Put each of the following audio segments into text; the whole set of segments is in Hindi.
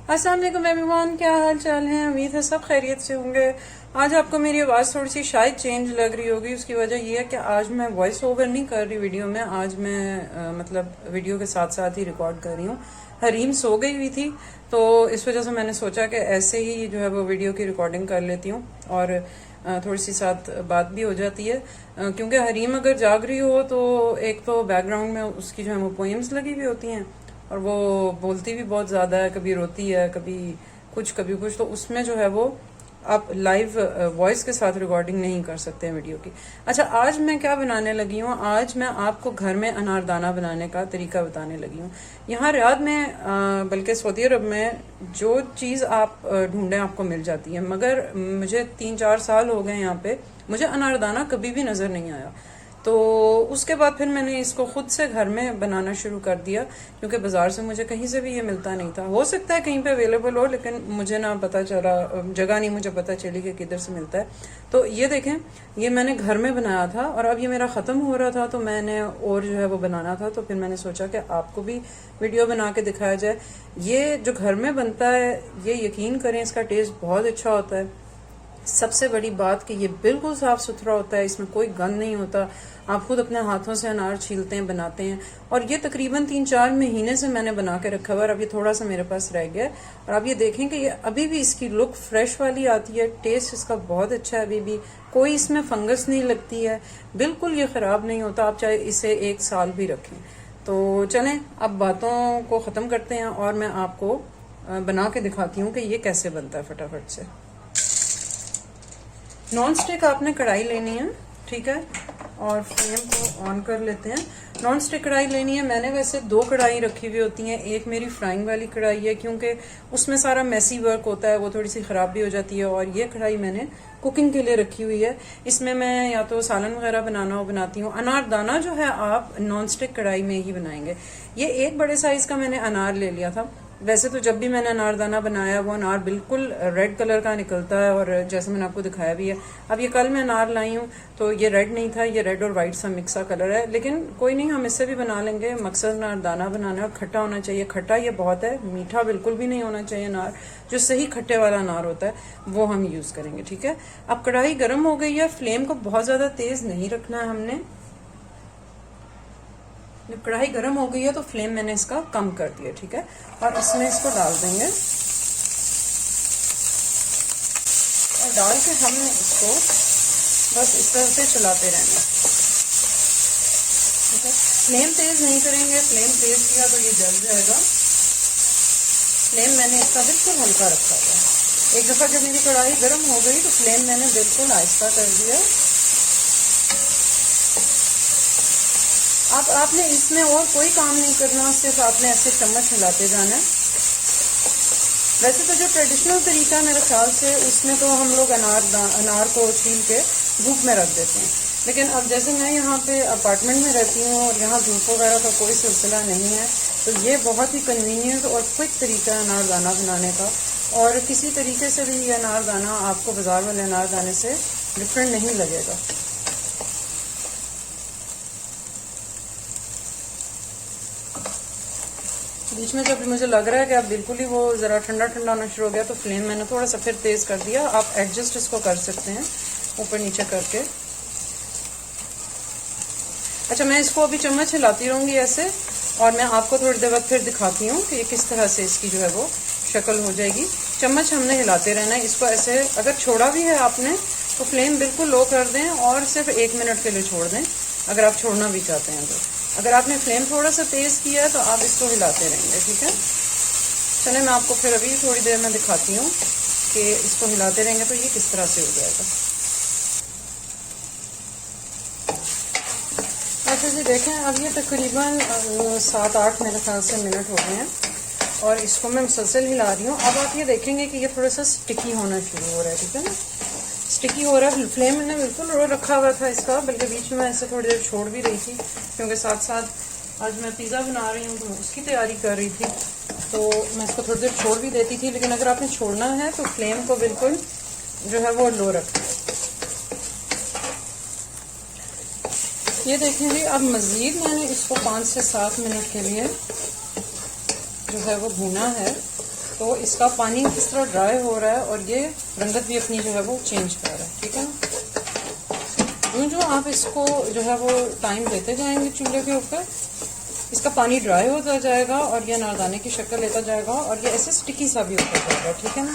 अस्सलाम वालेकुम एवरीवन, क्या हाल चाल है। उम्मीद है सब खैरियत से होंगे। आज आपको मेरी आवाज़ थोड़ी सी शायद चेंज लग रही होगी। उसकी वजह यह है कि आज मैं वॉइस ओवर नहीं कर रही वीडियो में। आज मैं मतलब वीडियो के साथ साथ ही रिकॉर्ड कर रही हूँ। हरीम सो गई हुई थी तो इस वजह से मैंने सोचा कि ऐसे ही जो है वो वीडियो की रिकॉर्डिंग कर लेती हूँ और थोड़ी सी साथ बात भी हो जाती है, क्योंकि हरीम अगर जाग रही हो तो एक तो बैकग्राउंड में उसकी जो है वो पोएम्स लगी हुई होती हैं और वो बोलती भी बहुत ज़्यादा है, कभी रोती है, कभी कुछ, तो उसमें जो है वो आप लाइव वॉइस के साथ रिकॉर्डिंग नहीं कर सकते हैं वीडियो की। अच्छा, आज मैं क्या बनाने लगी हूँ, आज मैं आपको घर में अनारदाना बनाने का तरीका बताने लगी हूँ। यहाँ रियाद में बल्कि सऊदी अरब में जो चीज़ आप ढूंढें आपको मिल जाती है, मगर मुझे 3-4 साल हो गए यहाँ पे, मुझे अनारदाना कभी भी नज़र नहीं आया। तो उसके बाद फिर मैंने इसको खुद से घर में बनाना शुरू कर दिया, क्योंकि बाज़ार से मुझे कहीं से भी ये मिलता नहीं था। हो सकता है कहीं पे अवेलेबल हो, लेकिन मुझे ना पता चला, जगह नहीं मुझे पता चली कि किधर से मिलता है। तो ये देखें, ये मैंने घर में बनाया था और अब ये मेरा ख़त्म हो रहा था तो मैंने और जो है वो बनाना था, तो फिर मैंने सोचा कि आपको भी वीडियो बना के दिखाया जाए। ये जो घर में बनता है, ये यकीन करें इसका टेस्ट बहुत अच्छा होता है। सबसे बड़ी बात कि ये बिल्कुल साफ सुथरा होता है, इसमें कोई गंद नहीं होता। आप खुद अपने हाथों से अनार छीलते हैं, बनाते हैं, और ये तकरीबन 3-4 महीने से मैंने बना के रखा हुआ है। अब ये थोड़ा सा मेरे पास रह गया है और आप ये देखें कि ये अभी भी इसकी लुक फ्रेश वाली आती है। टेस्ट इसका बहुत अच्छा है, अभी भी कोई इसमें फंगस नहीं लगती है, बिल्कुल ये ख़राब नहीं होता, आप चाहे इसे 1 साल भी रखें। तो चलें अब बातों को ख़त्म करते हैं और मैं आपको बना के दिखाती हूँ कि ये कैसे बनता है फटाफट से। नॉन स्टिक आपने कढ़ाई लेनी है, ठीक है, और फ्लेम को ऑन कर लेते हैं। नॉन स्टिक कढ़ाई लेनी है। मैंने वैसे 2 कढ़ाई रखी हुई होती हैं। एक मेरी फ्राइंग वाली कढ़ाई है, क्योंकि उसमें सारा मैसी वर्क होता है, वो थोड़ी सी ख़राब भी हो जाती है। और ये कढ़ाई मैंने कुकिंग के लिए रखी हुई है। इसमें मैं या तो सालन वगैरह बनाना हो बनाती हूँ। अनारदाना जो है आप नॉन स्टिक कढ़ाई में ही बनाएंगे। ये एक बड़े साइज़ का मैंने अनार ले लिया था। वैसे तो जब भी मैंने अनारदाना बनाया वो अनार बिल्कुल रेड कलर का निकलता है, और जैसे मैंने आपको दिखाया भी है। अब ये कल मैं अनार लाई हूँ तो ये रेड नहीं था, ये रेड और वाइट सा मिक्स सा कलर है, लेकिन कोई नहीं, हम इससे भी बना लेंगे। मकसद अनारदाना बनाना है और खट्टा होना चाहिए। खट्टा ये बहुत है, मीठा बिल्कुल भी नहीं होना चाहिए। अनार जो सही खट्टे वाला अनार होता है वो हम यूज़ करेंगे, ठीक है। अब कढ़ाई गर्म हो गई है। फ्लेम को बहुत ज़्यादा तेज़ नहीं रखना है हमने। जब कढ़ाई गर्म हो गई है तो फ्लेम मैंने इसका कम कर दिया, ठीक है, और इसमें इसको डाल देंगे और डाल के हमने इसको बस इस तरह से चलाते रहना, ठीक है। फ्लेम तेज नहीं करेंगे, फ्लेम तेज किया तो ये जल जाएगा। फ्लेम मैंने इसका बिल्कुल हल्का रखा था। एक दफ़ा जब मेरी कढ़ाई गर्म हो गई तो फ्लेम मैंने बिल्कुल आहिस्ता कर दिया। आपने इसमें और कोई काम नहीं करना, सिर्फ आपने ऐसे चम्मच हिलाते जाना है। वैसे तो जो ट्रेडिशनल तरीका मेरे ख्याल से, उसमें तो हम लोग अनार को छील के धूप में रख देते हैं, लेकिन अब जैसे मैं यहाँ पे अपार्टमेंट में रहती हूँ और यहाँ धूप वगैरह का कोई सिलसिला नहीं है, तो ये बहुत ही कन्वीनियंट और क्विक तरीका है अनारदाना बनाने का। और किसी तरीके से भी ये अनारदाना आपको बाजार वाले अनारदाने से डिफरेंट नहीं लगेगा। बीच में जब मुझे लग रहा है कि अब बिल्कुल ही वो ज़रा ठंडा ठंडा होना शुरू हो गया तो फ्लेम मैंने थोड़ा सा फिर तेज़ कर दिया। आप एडजस्ट इसको कर सकते हैं ऊपर नीचे करके। अच्छा, मैं इसको अभी चम्मच हिलाती रहूँगी ऐसे, और मैं आपको थोड़ी देर बाद फिर दिखाती हूँ कि किस तरह से इसकी जो है वो शक्ल हो जाएगी। चम्मच हमने हिलाते रहना है इसको ऐसे। अगर छोड़ा भी है आपने तो फ्लेम बिल्कुल लो कर दें और सिर्फ 1 मिनट के लिए छोड़ दें, अगर आप छोड़ना भी चाहते हैं तो। अगर आपने फ्लेम थोड़ा सा तेज़ किया है तो आप इसको हिलाते रहेंगे, ठीक है। चलिए मैं आपको फिर अभी थोड़ी देर में दिखाती हूँ कि इसको हिलाते रहेंगे तो ये किस तरह से हो जाएगा। अच्छा जी, देखें अब ये तकरीबन 7-8 मेरे ख्याल से मिनट हो गए हैं और इसको मैं मुसलसल हिला रही हूँ। अब आप ये देखेंगे कि ये थोड़ा सा स्टिकी होना शुरू हो रहा है, ठीक है ना, स्टिकी हो रहा है। फ्लेम मैंने बिल्कुल लो रखा हुआ था इसका, बल्कि बीच में मैं ऐसे थोड़ी देर छोड़ भी रही थी, क्योंकि साथ साथ आज मैं पिज़्ज़ा बना रही हूँ तो उसकी तैयारी कर रही थी, तो मैं इसको थोड़ी देर छोड़ भी देती थी। लेकिन अगर आपने छोड़ना है तो फ्लेम को बिल्कुल जो है वो लो रखें। ये देखें जी, अब मज़ीद मैंने इसको 5 से 7 मिनट के लिए जो है वो भूना है। तो इसका पानी इस तरह ड्राई हो रहा है और ये रंगत भी अपनी जो है वो चेंज कर रहा है, ठीक है ना। जो आप इसको जो है वो टाइम देते जाएंगे चूल्हे के ऊपर, इसका पानी ड्राई होता जाएगा और ये अनारदाने की शक्ल लेता जाएगा और ये ऐसे स्टिकी सा भी होता जाएगा, ठीक है ना।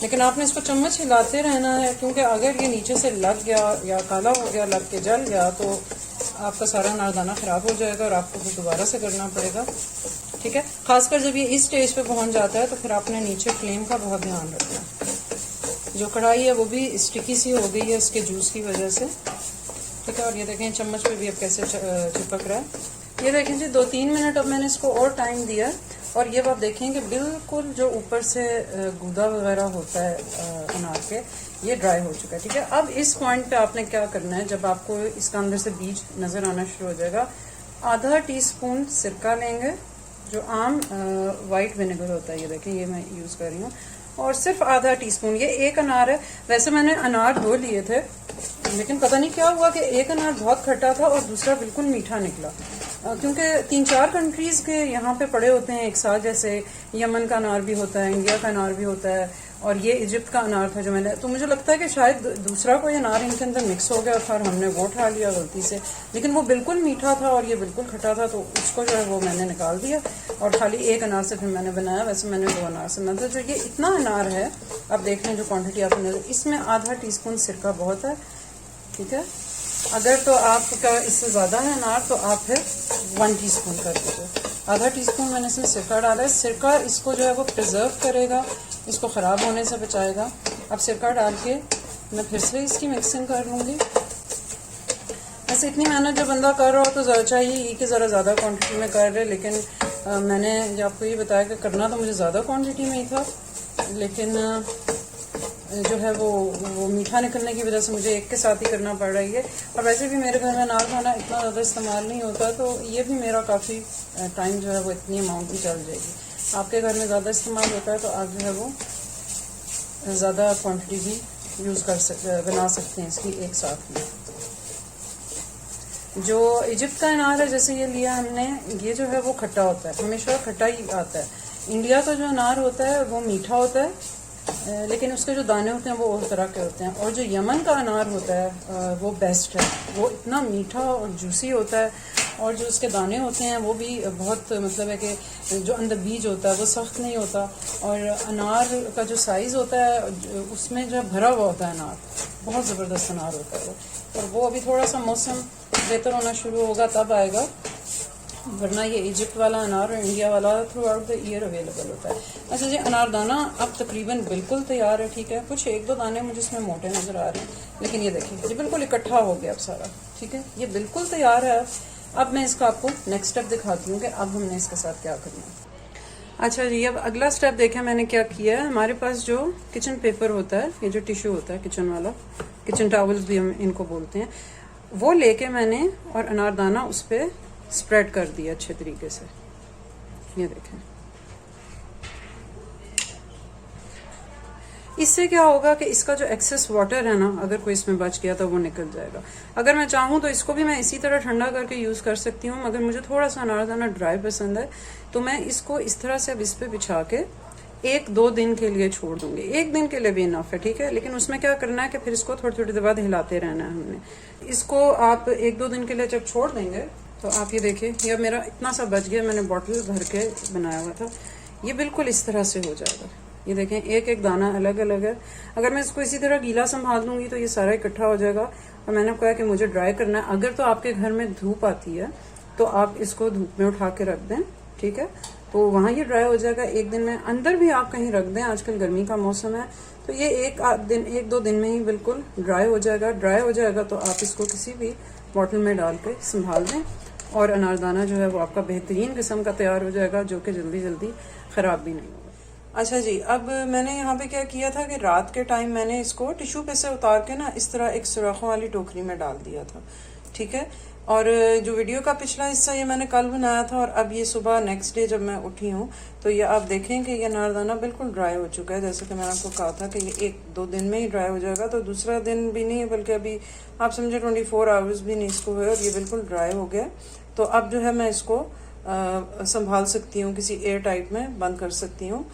लेकिन आपने इसको चम्मच हिलाते रहना है, क्योंकि अगर ये नीचे से लग गया या काला हो गया, लग के जल गया, तो आपका सारा अनारदाना ख़राब हो जाएगा और आपको फिर दोबारा से करना पड़ेगा, ठीक है। खासकर जब ये इस स्टेज पे पहुंच जाता है तो फिर आपने नीचे फ्लेम का बहुत ध्यान रखना है। जो कढ़ाई है वो भी स्टिकी सी हो गई है इसके जूस की वजह से, ठीक है। और ये देखें चम्मच पे भी अब कैसे चिपक रहा है। ये देखें जी 2-3 मिनट अब मैंने इसको और टाइम दिया और ये आप देखेंगे बिल्कुल जो ऊपर से गूदा वगैरह होता है अनार के, ये ड्राई हो चुका है, ठीक है। अब इस पॉइंट पे आपने क्या करना है, जब आपको इसका अंदर से बीज नज़र आना शुरू हो जाएगा, आधा टीस्पून सिरका लेंगे, जो आम वाइट विनेगर होता है, ये देखें ये मैं यूज़ कर रही हूँ, और सिर्फ आधा टीस्पून। ये एक अनार है, वैसे मैंने अनार 2 लिए थे, लेकिन पता नहीं क्या हुआ कि एक अनार बहुत खट्टा था और दूसरा बिल्कुल मीठा निकला, क्योंकि 3-4 कंट्रीज के यहाँ पे पड़े होते हैं एक साथ, जैसे यमन का अनार भी होता है, इंडिया का अनार भी होता है, और ये इजिप्ट का अनार था जो मैंने, तो मुझे लगता है कि शायद दूसरा कोई अनार इनके अंदर मिक्स हो गया और हमने वो उठा लिया गलती से, लेकिन वो बिल्कुल मीठा था और ये बिल्कुल खट्टा था, तो उसको जो है वो मैंने निकाल दिया और खाली एक अनार से फिर मैंने बनाया। वैसे मैंने 2 अनार से, मतलब जो ये इतना अनार है, आप देख लें जो क्वान्टिटी आपने, इसमें आधा टीस्पून सिरका बहुत है, ठीक है। अगर तो आपका इससे ज़्यादा है अनार तो आप फिर 1 टीस्पून कर दीजिए। आधा टीस्पून मैंने इसमें सिरका डाला है। सिरका इसको जो है वो प्रिजर्व करेगा, इसको ख़राब होने से बचाएगा। अब सिरका डाल के मैं फिर से इसकी मिक्सिंग कर लूँगी। ऐसे इतनी मेहनत जो बंदा कर रहा हो तो ज़रा चाहिए कि ज़रा ज़्यादा क्वांटिटी में कर रहे, लेकिन मैंने आपको ये बताया कि करना तो मुझे ज़्यादा क्वांटिटी में ही था, लेकिन जो है वो मीठा निकलने की वजह से मुझे एक के साथ ही करना पड़ रही है। और वैसे भी मेरे घर में अनार खाना इतना ज़्यादा इस्तेमाल नहीं होता, तो ये भी मेरा काफ़ी टाइम जो है वो इतनी अमाउंट में चल जाएगी। आपके घर में ज़्यादा इस्तेमाल होता है तो आप जो है वो ज़्यादा क्वांटिटी भी यूज़ बना सकते हैं इसकी एक साथ में। जो इजिप्ट का अनार है जैसे ये लिया हमने, ये जो है वो खट्टा होता है, हमेशा खट्टा ही आता है। इंडिया का जो अनार होता है वो मीठा होता है, लेकिन उसके जो दाने होते हैं वो और तरह के होते हैं। और जो यमन का अनार होता है वो बेस्ट है, वो इतना मीठा और जूसी होता है, और जो उसके दाने होते हैं वो भी बहुत, मतलब है कि जो अंदर बीज होता है वो सख्त नहीं होता, और अनार का जो साइज़ होता है उसमें जो भरा हुआ होता है अनार, बहुत ज़बरदस्त अनार होता है वो। और वो अभी थोड़ा सा मौसम बेहतर होना शुरू होगा तब आएगा, वरना ये इजिप्ट वाला अनार और इंडिया वाला through out the year available होता है। अच्छा जी, अनारदाना अब तकरीबन बिल्कुल तैयार है, ठीक है। कुछ 1-2 दाने मुझे इसमें मोटे नज़र आ रहे हैं, लेकिन ये देखिए ये बिल्कुल इकट्ठा हो गया अब सारा, ठीक है। ये बिल्कुल तैयार है। अब मैं इसका आपको नेक्स्ट स्टेप दिखाती हूँ कि अब हमने इसके साथ क्या करना है। अच्छा जी, अब अगला स्टेप देखें मैंने क्या किया है। हमारे पास जो किचन पेपर होता है, ये जो टिश्यू होता है किचन वाला, किचन टॉवल्स भी हम इनको बोलते हैं, वो लेके मैंने और अनारदाना उस पर स्प्रेड कर दिया अच्छे तरीके से। ये देखें, इससे क्या होगा कि इसका जो एक्सेस वाटर है ना, अगर कोई इसमें बच गया तो वो निकल जाएगा। अगर मैं चाहूँ तो इसको भी मैं इसी तरह ठंडा करके यूज़ कर सकती हूँ, मगर मुझे थोड़ा सा अनारदाना ड्राई पसंद है, तो मैं इसको इस तरह से अब इस पर बिछा के 1-2 दिन के लिए छोड़ दूंगी। 1 दिन के लिए भी इनफ है, ठीक है। लेकिन उसमें क्या करना है कि फिर इसको थोड़ी थोड़ी देर बाद हिलाते रहना है हमने। इसको आप 1-2 दिन के लिए जब छोड़ देंगे तो आप ये देखिए, ये मेरा इतना सा बच गया, मैंने बॉटल भर के बनाया हुआ था, ये बिल्कुल इस तरह से हो जाएगा। ये देखें, एक एक दाना अलग अलग है। अगर मैं इसको इसी तरह गीला संभाल दूंगी तो ये सारा इकट्ठा हो जाएगा। और मैंने कहा कि मुझे ड्राई करना है। अगर तो आपके घर में धूप आती है तो आप इसको धूप में उठा के रख दें, ठीक है, तो वहाँ ये ड्राई हो जाएगा 1 दिन में। अंदर भी आप कहीं रख दें, आजकल गर्मी का मौसम है, तो ये 1-2 दिन में ही बिल्कुल ड्राई हो जाएगा। ड्राई हो जाएगा तो आप इसको किसी भी बॉटल में डाल के संभाल दें, और अनारदाना जो है वो आपका बेहतरीन किस्म का तैयार हो जाएगा, जो कि जल्दी जल्दी ख़राब भी नहीं होगा। अच्छा जी, अब मैंने यहाँ पे क्या किया था कि रात के टाइम मैंने इसको टिश्यू पे से उतार के ना इस तरह एक सुराखों वाली टोकरी में डाल दिया था, ठीक है। और जो वीडियो का पिछला हिस्सा ये मैंने कल बनाया था, और अब ये सुबह नेक्स्ट डे जब मैं उठी हूँ तो ये आप देखें कि ये अनारदाना बिल्कुल ड्राई हो चुका है। जैसे कि मैंने आपको कहा था कि ये 1-2 दिन में ही ड्राई हो जाएगा, तो दूसरा दिन भी नहीं है, बल्कि अभी आप समझे 24 आवर्स भी नहीं इसको हुए, और ये बिल्कुल ड्राई हो गया। तो अब जो है मैं इसको संभाल सकती हूँ, किसी एयर टाइट में बंद कर सकती हूँ।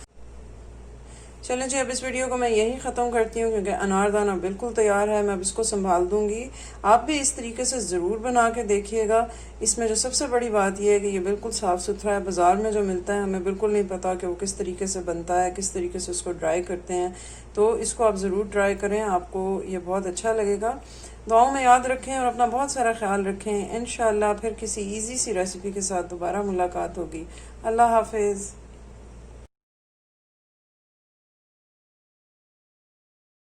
चलें जी, अब इस वीडियो को मैं यही ख़त्म करती हूँ क्योंकि अनारदाना बिल्कुल तैयार है। मैं अब इसको संभाल दूँगी। आप भी इस तरीके से ज़रूर बना के देखिएगा। इसमें जो सबसे बड़ी बात यह है कि ये बिल्कुल साफ़ सुथरा है। बाज़ार में जो मिलता है हमें बिल्कुल नहीं पता कि वो किस तरीके से बनता है, किस तरीके से उसको ड्राई करते हैं। तो इसको आप ज़रूर ट्राई करें, आपको ये बहुत अच्छा लगेगा। दुआओं में याद रखें और अपना बहुत सारा ख्याल रखें। इंशाअल्लाह फिर किसी ईजी सी रेसिपी के साथ दोबारा मुलाकात होगी। अल्लाह हाफिज़।